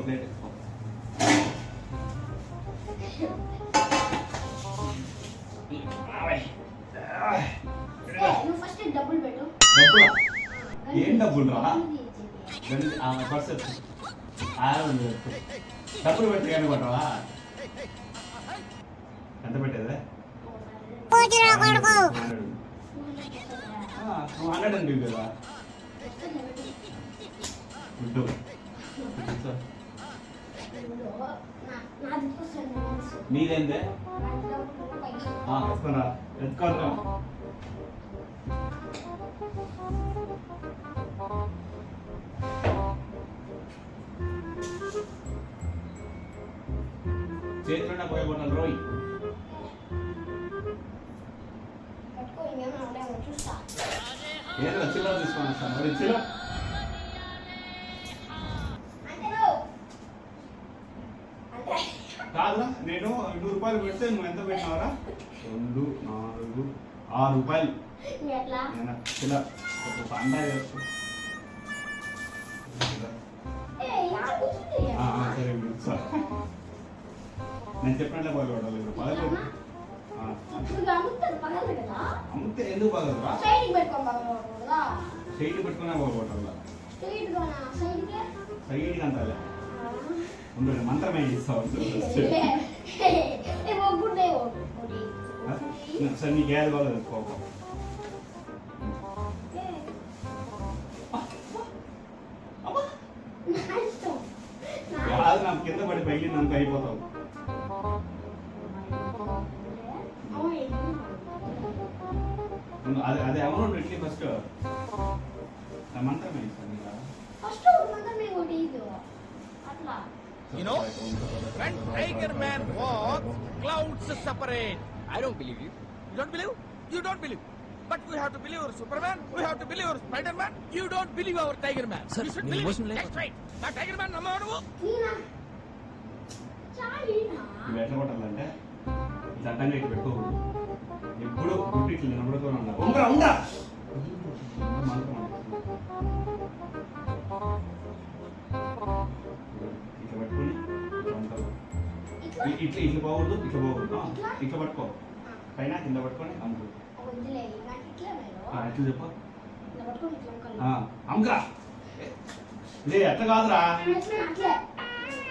Plate ఏం డబ్బులు రా డబ్బులు పెట్టి కానీ కొట్టవా ఎంత పెట్టేదే 200 అండి కదా గుడ్డు నీదేందే ఎత్తుకోరా ఎత్తుకోరా చేతిలో పోయబోతాను రోయ్ ఏదో చిల్లర తీసుకొని వస్తాను మరి చిల్లర కాదురా నేను 100 రూపాయలు పెడితే నువ్వు ఎంత పెట్టినావరా 2 4 6 రూపాయలు చిల్లర అందా సరే నేను చెప్పినట్లే పగలబడాలి అమ్మితే ఎందుకు పగలరా సైడ్ పెట్టుకున్నా పగలబడాలా సైడ్ అంటాలే ఉండు మంత్రం ఏం చేస్తావు సరే నీకు ఏది బాగలేదు కోపం కాదు నాకు కింద పడి పైకి నాకు అయిపోతావు అదే అమౌంట్ పెట్టి ఫస్ట్ మంత్రం You know, when Tiger Man walks, clouds separate. I don't believe you. You don't believe? You don't believe. But we have to believe our Superman. We have to believe our Spider-Man. You don't believe our Tiger Man. Sir, you should believe it. That's right. Now Tiger Man, నమ్మవాడు. నువ్వు ఎట్లా కొట్టాలంటే చట్టంగా ఇటు పెట్టుకోకూడదు ఎప్పుడు గుడ్డు ఇట్లా నిలబడుతూ ఉండాలి ఉంగరా ఉందా ఇట్లా పట్టుకొని ఇట్లా ఇట్లా పోకూడదు ఇట్లా పోకూడదు ఇట్లా పట్టుకో పైన కింద పట్టుకొని అమ్ముకో ఎట్లా చెప్పు అమ్ముకా లే ఎట్లా కాదురా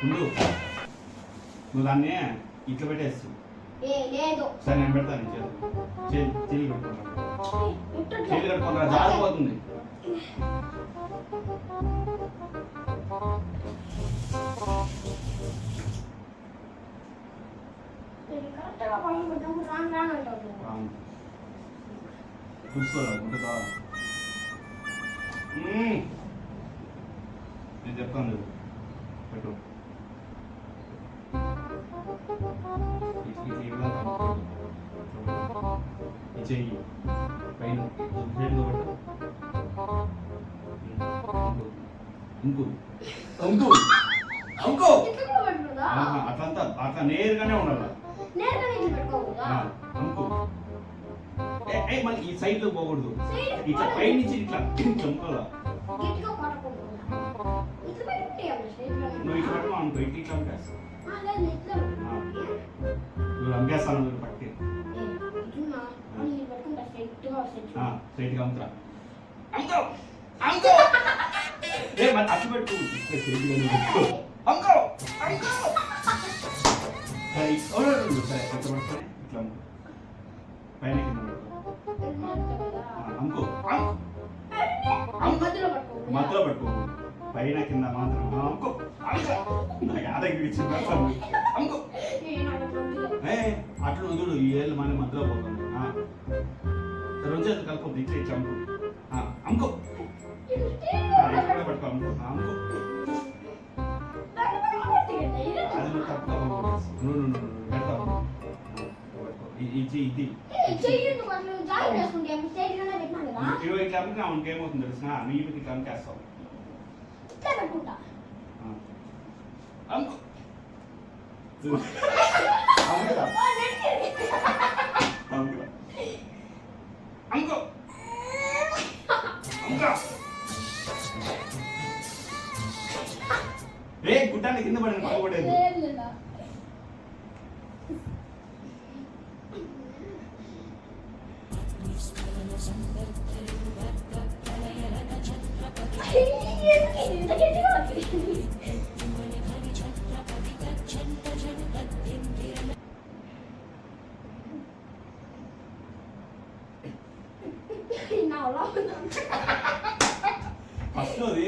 నువ్వు దాన్ని ఇట్లా పెట్టేస్తు సరే నేను పెడతాను చెయ్యి కట్టుకుంటా జారిపోతుంది చూసుకోరా ఉంటుందా నేను చెప్తాను పెట్టు చెయ్యి పైన ఇంకో అట్లంతా అట్లా నేరుగానే ఉండాలి అంకు మళ్ళీ ఈ సైడ్ లో పోకూడదు ఇట్లా పై నుంచి ఇట్లా చంపాలా నువ్వు ఇట్లా పట్టుకో అనుకో ఇట్లా అమ్మేస్తావు నువ్వు అమ్మేస్తాను పట్టి స్ట్రైట్ గా అమ్ముతా మరి అట్టు పెట్టు స్ట్రైట్ గా పెట్టుకో అమ్ముకో సరే ఇట్లా పట్టుకొని ఇట్లా పైన అమ్ముకో మధ్యలో పట్టుకో పైన కింద మాత్రం అమ్ముకో నాకు యాదగిరి ఇచ్చింది అమ్ముకో అట్లా వదులు ఈ ఏళ్ళు మన మధ్యలో పోతాం రెండు చేతులు కలుపుకోద్దు ఇట్లా ఇట్లా అమ్ముకో పట్టుకో అమ్ముకో అది నువ్వు తక్కువ నువ్వు పెడతావు ఇది ఇట్లా అమ్ముకున్నా ఇంకేమవుతుంది తెలిసిన నీటికి ఇట్లా అమ్మకేస్తావు అమ్ముకో అమ్ముకో రే గుట్టాన్ని కింద పడిన పగబడేది. nào lâu ఫస్ట్ అది